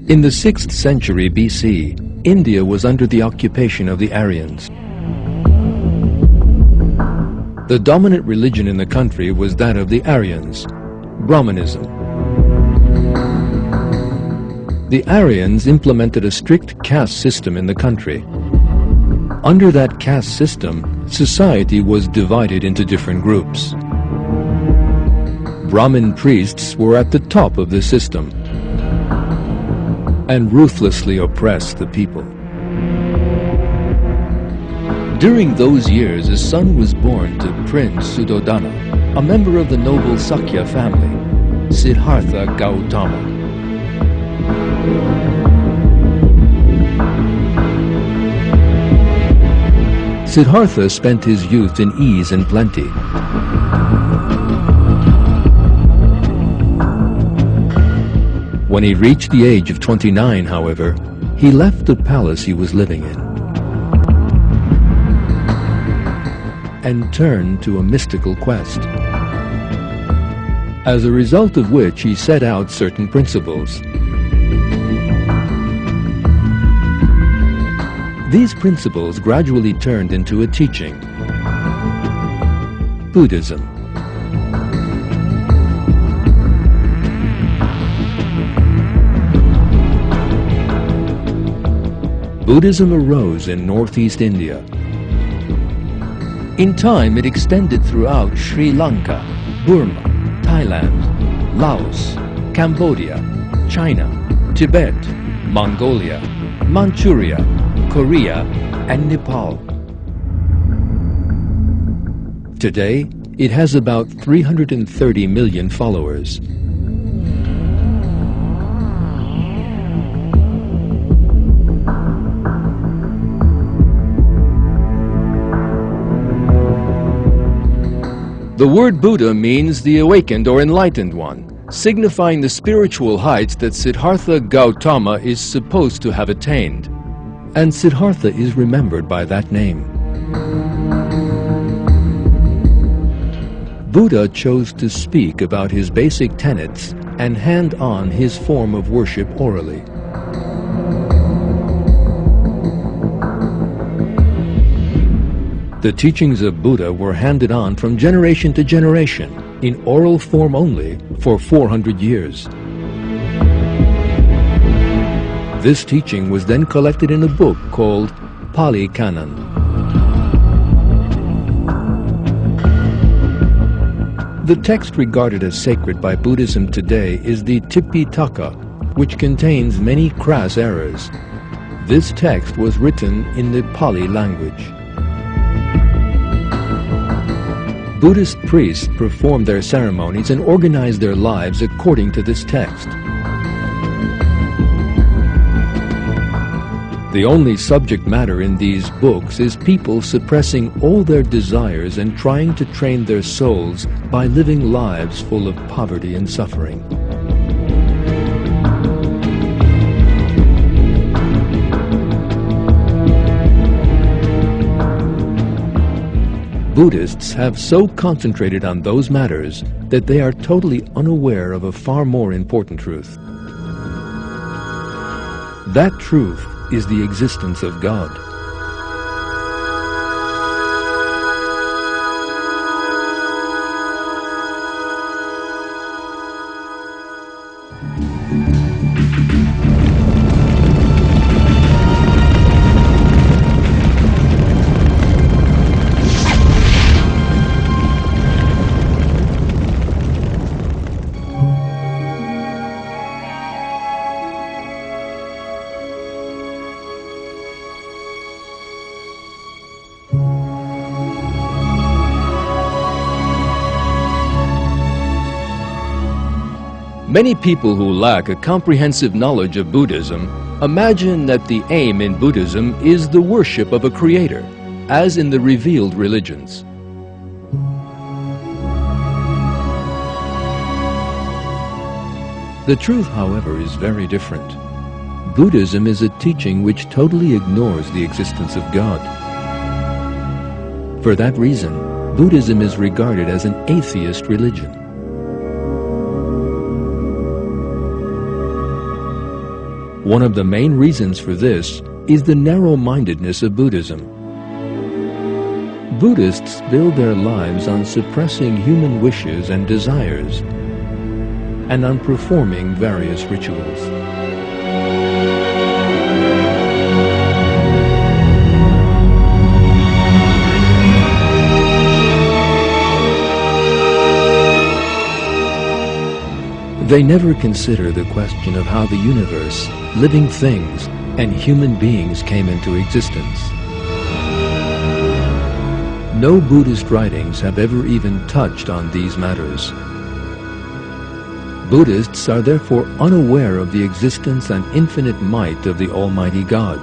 In the 6th century BC, India was under the occupation of the Aryans. The dominant religion in the country was that of the Aryans, Brahmanism. The Aryans implemented a strict caste system in the country. Under that caste system, society was divided into different groups. Brahmin priests were at the top of the system and ruthlessly oppressed the people. During those years, a son was born to Prince Suddhodana, a member of the noble Sakya family, Siddhartha Gautama. Siddhartha spent his youth in ease and plenty. When he reached the age of 29, however, he left the palace he was living in and turned to a mystical quest, as a result of which he set out certain principles. These principles gradually turned into a teaching, Buddhism. Buddhism arose in northeast India. In time, it extended throughout Sri Lanka, Burma, Thailand, Laos, Cambodia, China, Tibet, Mongolia, Manchuria, Korea, and Nepal. Today, it has about 330 million followers. The word Buddha means the awakened or enlightened one, signifying the spiritual heights that Siddhartha Gautama is supposed to have attained. And Siddhartha is remembered by that name. Buddha chose to speak about his basic tenets and hand on his form of worship orally. The teachings of Buddha were handed on from generation to generation, in oral form only, for 400 years. This teaching was then collected in a book called Pali Canon. The text regarded as sacred by Buddhism today is the Tipitaka, which contains many crass errors. This text was written in the Pali language. Buddhist priests performed their ceremonies and organized their lives according to this text. The only subject matter in these books is people suppressing all their desires and trying to train their souls by living lives full of poverty and suffering. Buddhists have so concentrated on those matters that they are totally unaware of a far more important truth. That truth is the existence of God. Many people who lack a comprehensive knowledge of Buddhism imagine that the aim in Buddhism is the worship of a creator, as in the revealed religions. The truth, however, is very different. Buddhism is a teaching which totally ignores the existence of God. For that reason, Buddhism is regarded as an atheist religion. One of the main reasons for this is the narrow-mindedness of Buddhism. Buddhists build their lives on suppressing human wishes and desires, and on performing various rituals. They never consider the question of how the universe, living things, and human beings came into existence. No Buddhist writings have ever even touched on these matters. Buddhists are therefore unaware of the existence and infinite might of the Almighty God,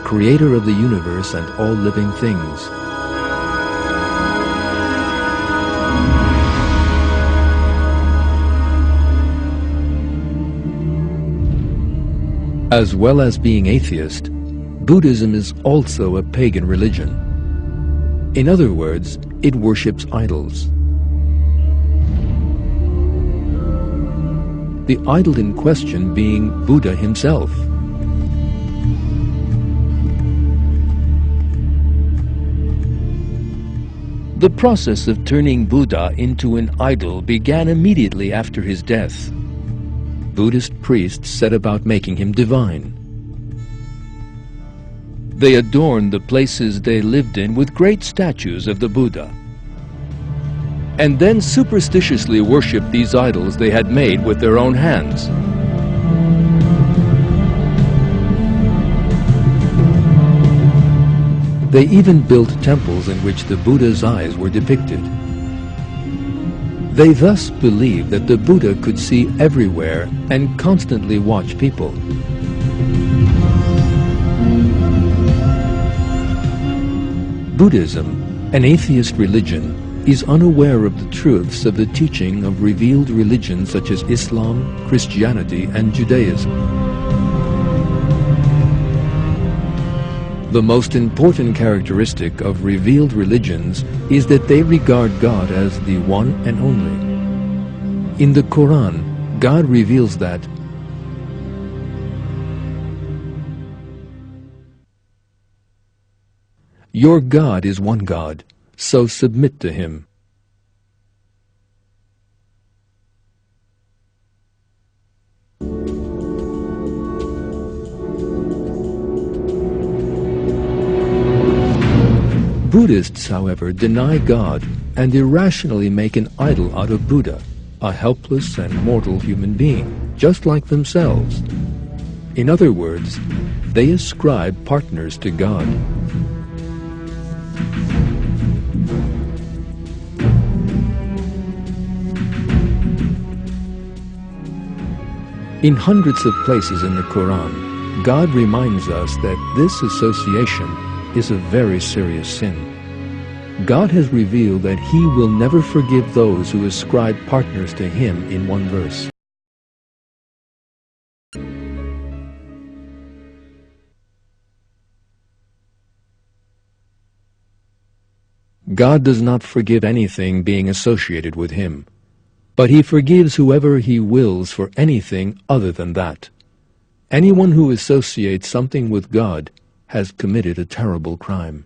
creator of the universe and all living things. As well as being atheist, Buddhism is also a pagan religion. In other words, it worships idols. The idol in question being Buddha himself. The process of turning Buddha into an idol began immediately after his death. Buddhist priests set about making him divine. They adorned the places they lived in with great statues of the Buddha, and then superstitiously worshipped these idols they had made with their own hands. They even built temples in which the Buddha's eyes were depicted. They thus believed that the Buddha could see everywhere and constantly watch people. Buddhism, an atheist religion, is unaware of the truths of the teaching of revealed religions such as Islam, Christianity, and Judaism. The most important characteristic of revealed religions is that they regard God as the one and only. In the Quran, God reveals that your God is one God, so submit to Him. Buddhists, however, deny God and irrationally make an idol out of Buddha, a helpless and mortal human being, just like themselves. In other words, they ascribe partners to God. In hundreds of places in the Quran, God reminds us that this association is a very serious sin. God has revealed that He will never forgive those who ascribe partners to Him in one verse. God does not forgive anything being associated with Him, but He forgives whoever He wills for anything other than that. Anyone who associates something with God has committed a terrible crime.